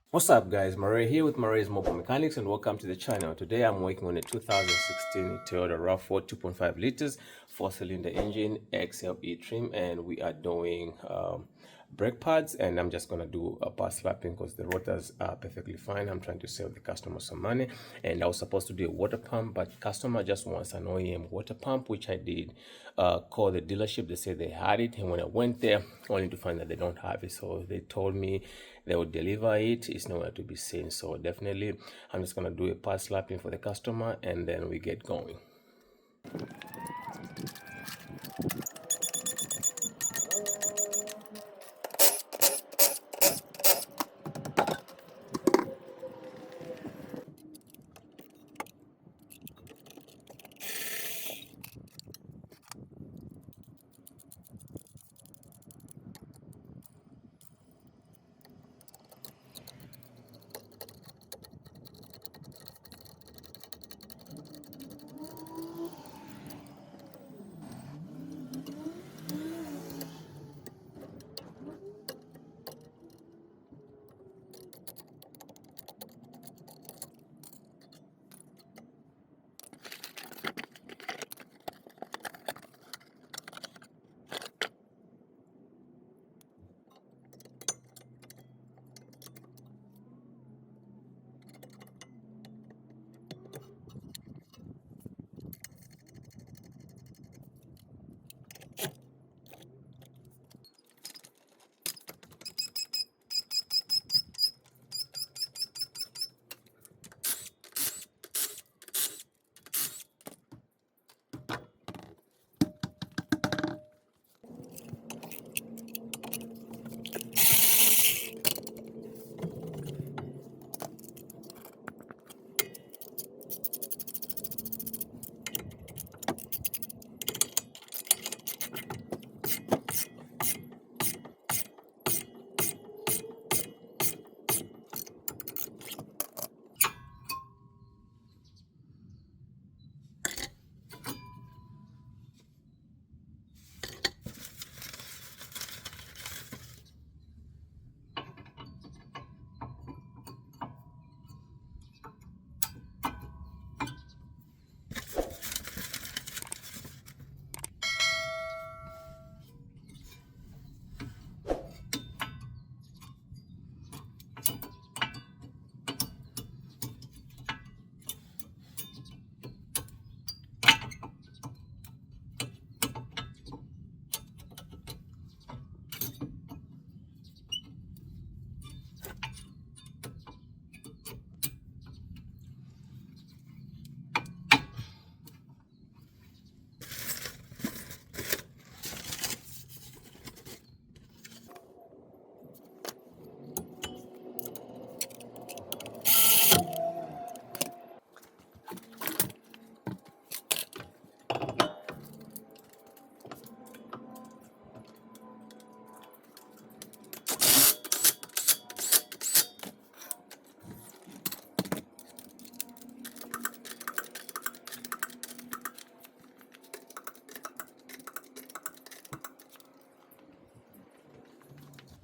What's up guys, Maria here with Maria's Mobile Mechanics and welcome to the channel. Today I'm working on a 2016 Toyota RAV4 2.5 liters 4-cylinder engine XLE trim, and we are doing brake pads, and I'm just going to do a pad slapping because the rotors are perfectly fine. I'm trying to save the customer some money, and I was supposed to do a water pump, but customer just wants an OEM water pump, which I did call the dealership. They said they had it, and when I went there only to find that they don't have it, so they told me they will deliver it. It's nowhere to be seen. So definitely I'm just going to do a pad slapping for the customer and then we get going.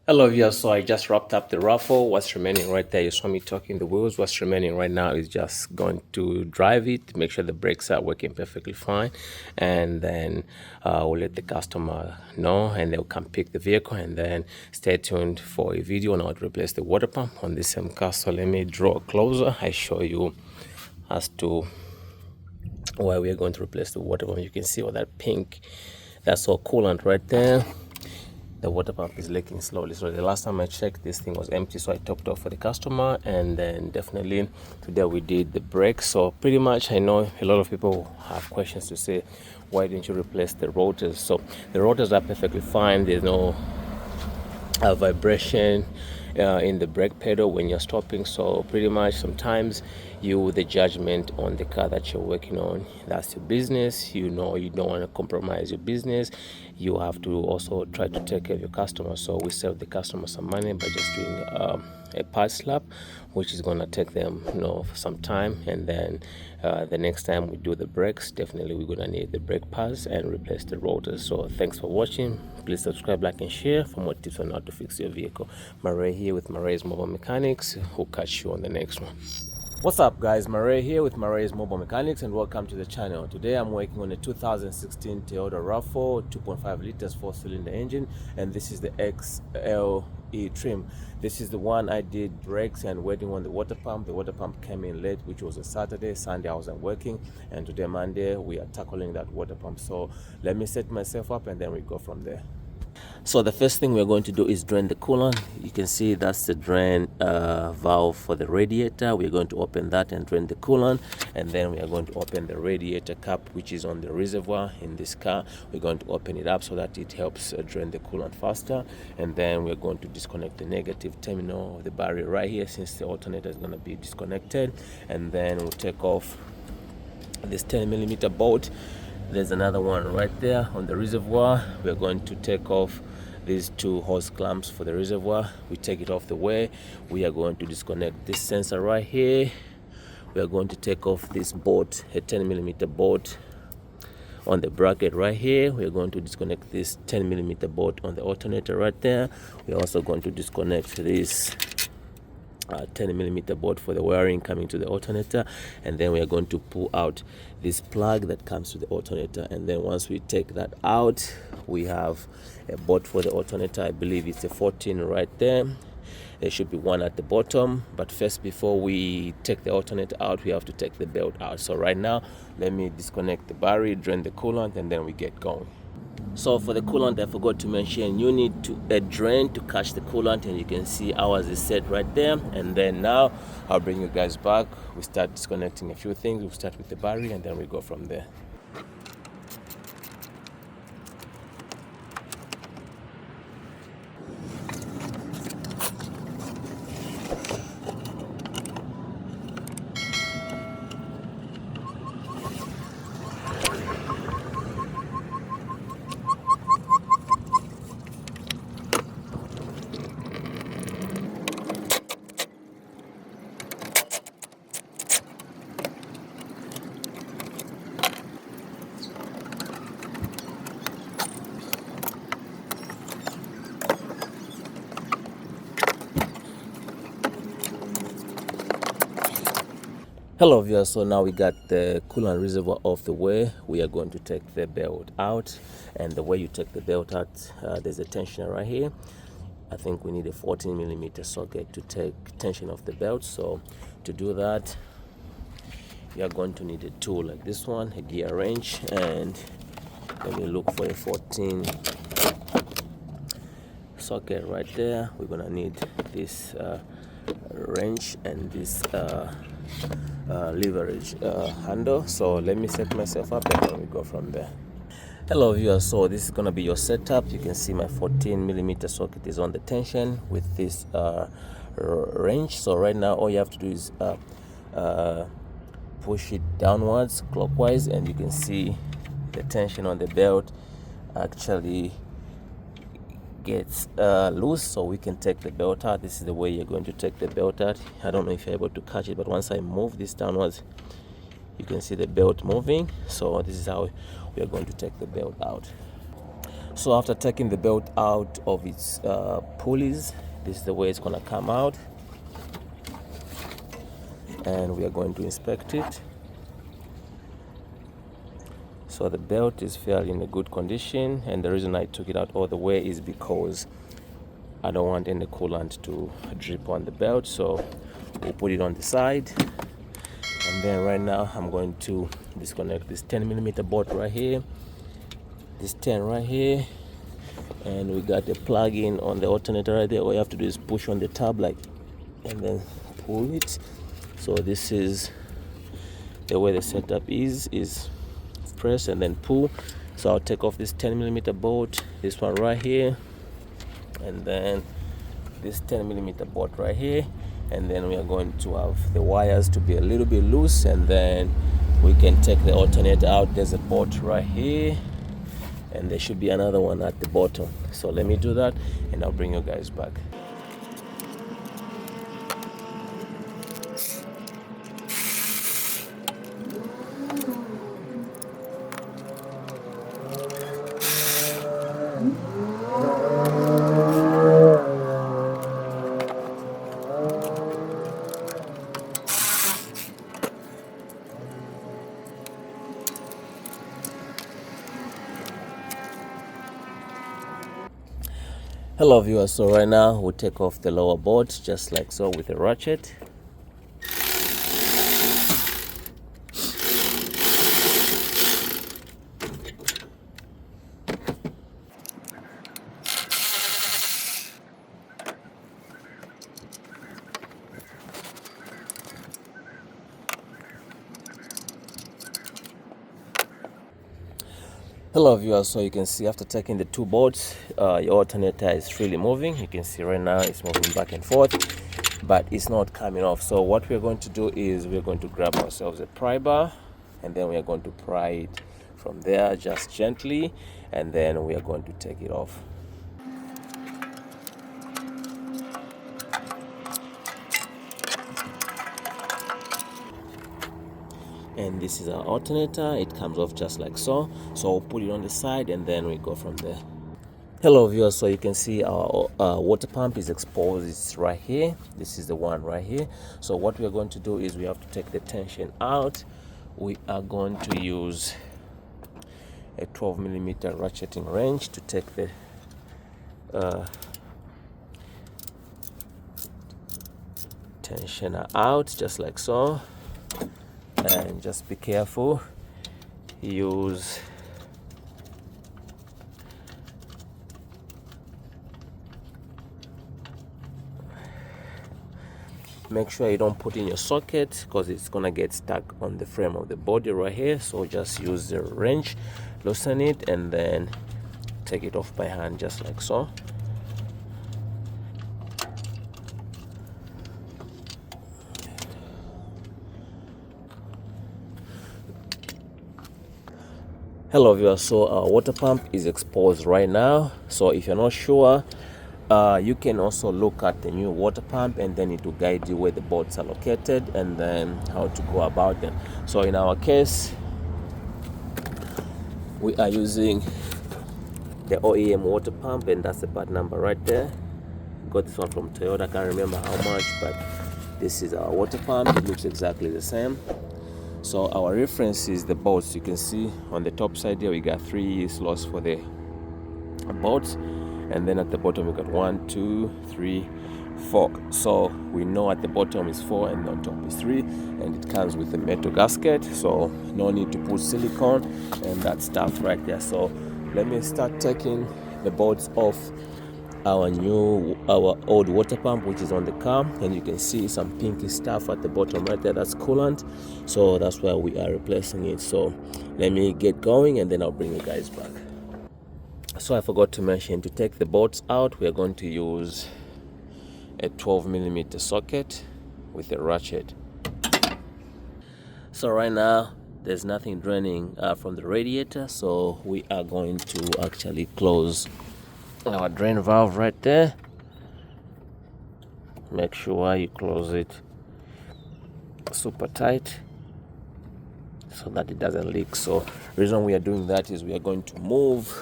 Hello viewers, so I just wrapped up the raffle. What's remaining right there, you saw me talking the wheels. What's remaining right now is just going to drive it, make sure the brakes are working perfectly fine, and then we'll let the customer know and they'll come pick the vehicle, and then stay tuned for a video on how to replace the water pump on this same car. So let me draw closer, I show you as to why we are going to replace the water pump. You can see all that pink, that's all coolant right there. The water pump is leaking slowly. So the last time I checked, this thing was empty, so I topped off for the customer, and then definitely today we did the brakes. So pretty much I know a lot of people have questions to say, why didn't you replace the rotors? So the rotors are perfectly fine. There's no vibration in the brake pedal when you're stopping. So pretty much sometimes the judgment on the car that you're working on, that's your business. You know, you don't want to compromise your business. You have to also try to take care of your customers. So we save the customer some money by just doing a pad slap, which is gonna take them, for some time. And then the next time we do the brakes, definitely we're gonna need the brake pads and replace the rotors. So thanks for watching. Please subscribe, like, and share for more tips on how to fix your vehicle. Marais here with Marai's Mobile Mechanics. We'll catch you on the next one. What's up, guys? Marais here with Marai's Mobile Mechanics, and welcome to the channel. Today I'm working on a 2016 Toyota RAV4 2.5 liters 4-cylinder engine, and this is the XLE trim. This is the one I did brakes and waiting on the water pump. The water pump came in late, which was a Saturday. Sunday I wasn't working, and today Monday we are tackling that water pump. So let me set myself up and then we go from there. So the first thing we're going to do is drain the coolant. You can see that's the drain valve for the radiator. We're going to open that and drain the coolant, and then we are going to open the radiator cap, which is on the reservoir in this car. We're going to open it up so that it helps drain the coolant faster, and then we're going to disconnect the negative terminal of the battery right here, since the alternator is going to be disconnected. And then we'll take off this 10mm bolt. There's another one right there on the reservoir. We're going to take off these two hose clamps for the reservoir. We take it off the way. We are going to disconnect this sensor right here. We are going to take off this bolt, a 10mm bolt on the bracket right here. We are going to disconnect this 10mm bolt on the alternator right there. We are also going to disconnect this 10mm bolt for the wiring coming to the alternator, and then we are going to pull out this plug that comes to the alternator. And then once we take that out, we have a bolt for the alternator. I believe it's a 14 right there. There should be one at the bottom, but first, before we take the alternator out, we have to take the belt out. So right now, let me disconnect the battery, drain the coolant, and then we get going. So for the coolant, I forgot to mention, you need a drain to catch the coolant, and you can see ours is set right there. And then now I'll bring you guys back. We start disconnecting a few things. We'll start with the battery and then we go from there. Hello viewers, so now we got the coolant reservoir off the way. We are going to take the belt out, and the way you take the belt out, there's a tensioner right here. I think we need a 14mm socket to take tension off the belt. So to do that, you are going to need a tool like this one, a gear wrench, and let me look for a 14 socket right there. We're gonna need this wrench and this leverage handle. So let me set myself up and then we go from there. Hello viewers, so this is going to be your setup. You can see my 14mm socket is on the tension with this wrench. So right now all you have to do is push it downwards clockwise, and you can see the tension on the belt actually gets loose, so we can take the belt out. This is the way you're going to take the belt out. I don't know if you're able to catch it, but once I move this downwards, you can see the belt moving. So this is how we are going to take the belt out. So after taking the belt out of its pulleys, this is the way it's going to come out, and we are going to inspect it. So the belt is fairly in a good condition, and the reason I took it out all the way is because I don't want any coolant to drip on the belt. So we'll put it on the side, and then right now I'm going to disconnect this 10mm bolt right here, this 10 right here, and we got the plug-in on the alternator right there. All you have to do is push on the tab and then pull it. So this is the way the setup is press and then pull. So I'll take off this 10mm bolt, this one right here, and then this 10mm bolt right here, and then we are going to have the wires to be a little bit loose, and then we can take the alternator out. There's a bolt right here, and there should be another one at the bottom. So let me do that and I'll bring you guys back. Hello viewers, so right now we'll take off the lower board just like so with a ratchet. Hello viewers, so you can see after taking the two boards, your alternator is freely moving. You can see right now it's moving back and forth, but it's not coming off. So what we're going to do is we're going to grab ourselves a pry bar, and then we are going to pry it from there just gently, and then we are going to take it off. And this is our alternator. It comes off just like so. So we'll put it on the side and then we go from there. Hello viewers, so you can see our water pump is exposed. It's right here. This is the one right here. So what we are going to do is we have to take the tension out. We are going to use a 12mm ratcheting wrench to take the tensioner out just like so. And just be careful. Use make sure you don't put in your socket because it's gonna get stuck on the frame of the body right here. So just use the wrench, loosen it, and then take it off by hand just like so. Hello viewers, so our water pump is exposed right now. So if you're not sure, you can also look at the new water pump, and then it will guide you where the bolts are located and then how to go about them. So in our case, we are using the OEM water pump, and that's the part number right there. Got this one from Toyota, I can't remember how much, but this is our water pump. It looks exactly the same. So our reference is the bolts. You can see on the top side here we got 3 slots for the bolts, and then at the bottom we got 1, 2, 3, 4. So we know at the bottom is 4 and on top is 3, and it comes with a metal gasket, so no need to put silicone and that stuff right there. So let me start taking the bolts off our old water pump, which is on the car, and you can see some pinky stuff at the bottom right there. That's coolant, so that's why we are replacing it. So let me get going and then I'll bring you guys back. So I forgot to mention, to take the bolts out, we are going to use a 12mm socket with a ratchet. So right now there's nothing draining from the radiator, so we are going to actually close our drain valve right there. Make sure you close it super tight so that it doesn't leak. So the reason we are doing that is we are going to move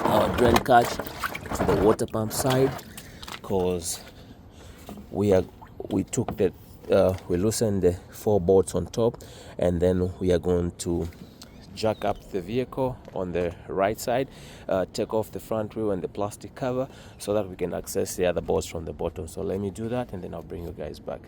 our drain catch to the water pump side, because we took the we loosened the 4 bolts on top, and then we are going to jack up the vehicle on the right side, take off the front wheel and the plastic cover so that we can access the other bolts from the bottom. So let me do that and then I'll bring you guys back.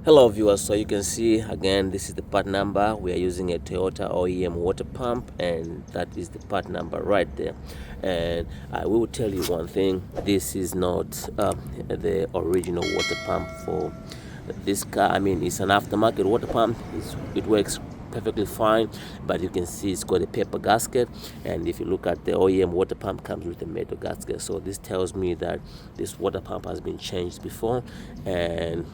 Hello viewers, so you can see again, this is the part number. We are using a Toyota OEM water pump, and that is the part number right there. And I will tell you one thing, this is not the original water pump for this car. I mean, it's an aftermarket water pump. It works perfectly fine, but you can see it's got a paper gasket, and if you look at the OEM water pump, comes with a metal gasket. So this tells me that this water pump has been changed before. And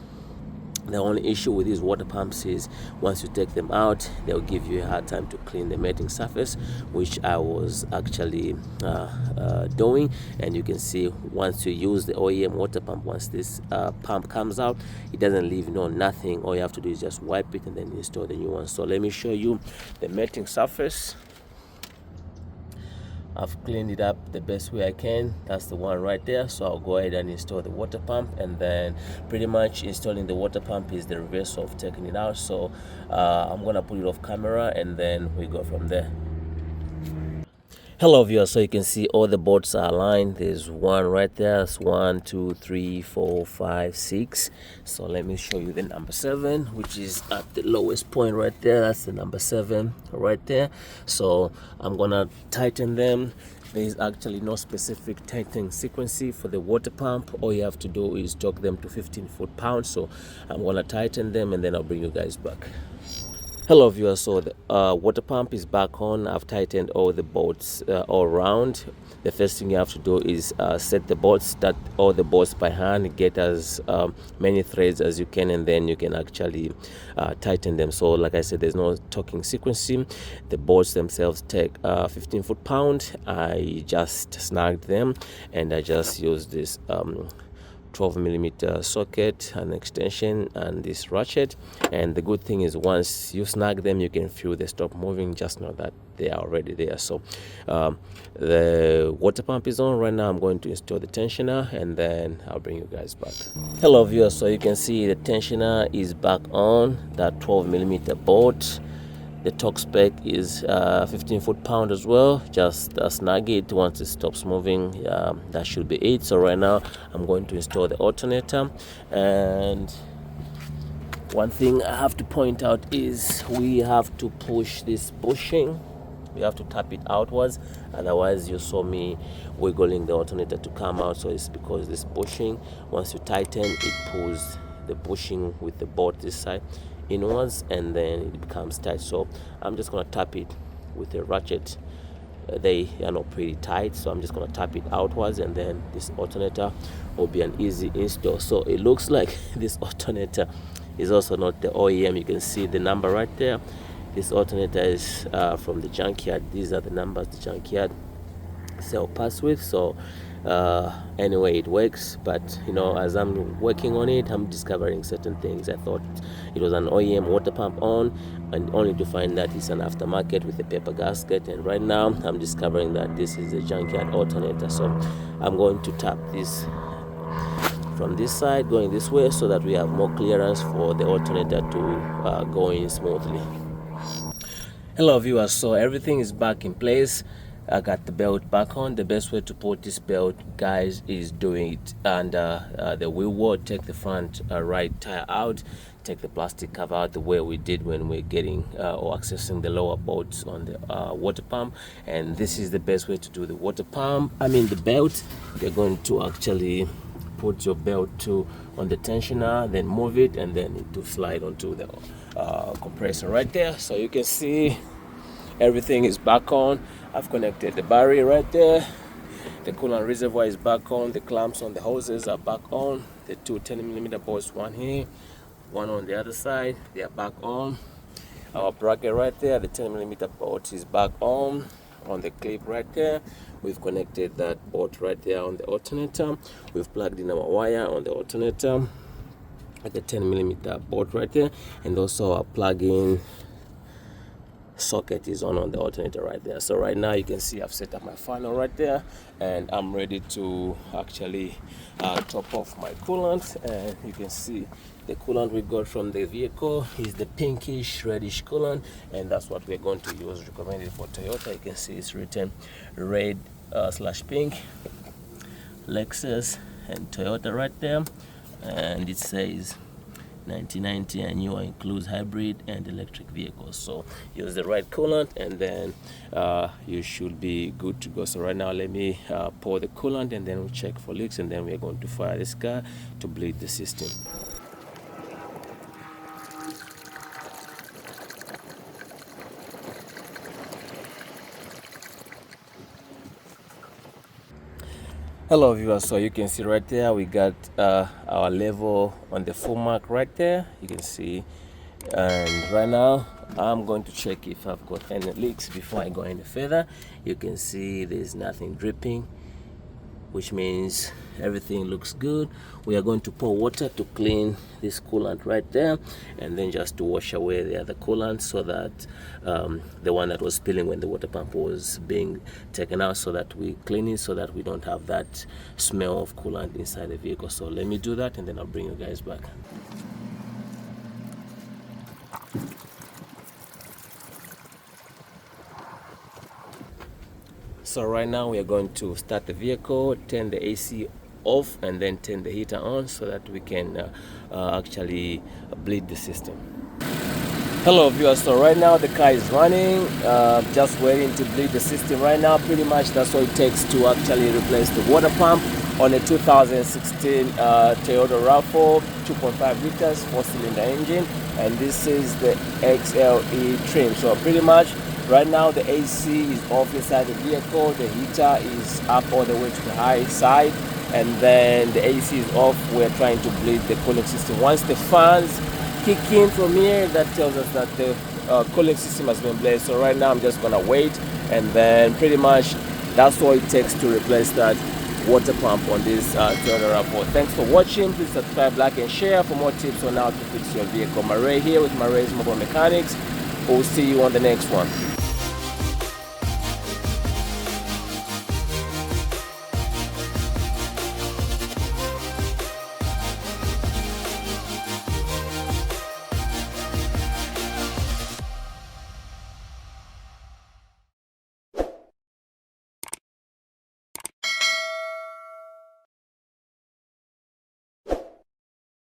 the only issue with these water pumps is once you take them out, they'll give you a hard time to clean the mating surface, which I was actually doing. And you can see once you use the OEM water pump, once this pump comes out, it doesn't leave nothing. All you have to do is just wipe it and then install the new one. So let me show you the mating surface. I've cleaned it up the best way I can. That's the one right there. So I'll go ahead and install the water pump, and then pretty much installing the water pump is the reverse of taking it out. So I'm gonna put it off camera and then we go from there. Hello viewers, so you can see all the bolts are aligned. There's one right there. It's 1 2 3 4 5 6. So let me show you the number 7, which is at the lowest point right there. That's the number 7 right there. So I'm gonna tighten them. There's actually no specific tightening sequence for the water pump. All you have to do is torque them to 15 foot-pounds. So I'm gonna tighten them and then I'll bring you guys back. Hello viewers, so the water pump is back on. I've tightened all the bolts all around. The first thing you have to do is set the bolts, start all the bolts by hand, get as many threads as you can, and then you can actually tighten them. So like I said, there's no torquing sequencing. The bolts themselves take 15 foot-pound. I just snagged them and I just used this 12mm socket, an extension, and this ratchet. And the good thing is once you snag them, you can feel they stop moving. Just know that they are already there. So the water pump is on right now. I'm going to install the tensioner and then I'll bring you guys back. Hello viewers, so you can see the tensioner is back on, that 12mm bolt. The torque spec is 15 foot-pound as well. Just snag it. Once it stops moving, that should be it. So right now I'm going to install the alternator. And one thing I have to point out is we have to push this bushing. We have to tap it outwards, otherwise you saw me wiggling the alternator to come out. So it's because this bushing, once you tighten, it pulls the bushing with the bolt this side inwards, and then it becomes tight. So I'm just gonna tap it with a ratchet. They are not pretty tight, so I'm just gonna tap it outwards, and then this alternator will be an easy install. So it looks like this alternator is also not the OEM. You can see the number right there. This alternator is from the junkyard. These are the numbers the junkyard sell parts with. So anyway, it works, but you know, as I'm working on it, I'm discovering certain things. I thought it was an OEM water pump on, and only to find that it's an aftermarket with a paper gasket. And right now I'm discovering that this is a junkyard alternator. So I'm going to tap this from this side going this way so that we have more clearance for the alternator to go in smoothly. Hello viewers, so everything is back in place. I got the belt back on. The best way to put this belt, guys, is doing it under the wheel well. Take the front right tire out, take the plastic cover out the way we did when we're getting or accessing the lower bolts on the water pump. And this is the best way to do the water pump. I mean the belt. You're going to actually put your belt on the tensioner, then move it, and then it will slide onto the compressor right there. So you can see everything is back on. I've connected the battery right there. The coolant reservoir is back on. The clamps on the hoses are back on. The two 10mm bolts, one here, one on the other side, they are back on. Our bracket right there, the 10mm bolt is back on the clip right there. We've connected that bolt right there on the alternator. We've plugged in our wire on the alternator at the 10mm bolt right there, and also our plug-in socket is on the alternator right there. So right now you can see I've set up my funnel right there, and I'm ready to actually top off my coolant. And you can see the coolant we got from the vehicle is the pinkish reddish coolant, and that's what we're going to use, recommended for Toyota. You can see it's written red / pink, Lexus and Toyota right there, and it says 1990 and newer includes hybrid and electric vehicles. So use the right coolant, and then you should be good to go. So right now, let me pour the coolant, and then we'll check for leaks, and then we're going to fire this car to bleed the system. Hello viewers, so you can see right there we got our level on the full mark right there, you can see. And right now I'm going to check if I've got any leaks before I go any further. You can see there's nothing dripping, which means everything looks good. We are going to pour water to clean this coolant right there, and then just to wash away the other coolant, so that the one that was spilling when the water pump was being taken out, so that we clean it, so that we don't have that smell of coolant inside the vehicle. So let me do that, and then I'll bring you guys back. So right now we are going to start the vehicle, turn the AC off, and then turn the heater on, so that we can actually bleed the system. Hello viewers, so right now the car is running, just waiting to bleed the system right now. Pretty much that's what it takes to actually replace the water pump on a 2016 Toyota RAV4 2.5 liters 4-cylinder engine, and this is the XLE trim. So pretty much right now the AC is off inside the vehicle, the heater is up all the way to the high side, and then the AC is off. We're trying to bleed the cooling system. Once the fans kick in from here, that tells us that the cooling system has been blazed. So right now I'm just gonna wait, and then pretty much that's what it takes to replace that water pump on this Toyota RAV4. Thanks for watching. Please subscribe, like, and share for more tips on how to fix your vehicle. Marais here with Marais Mobile Mechanics. We'll see you on the next one.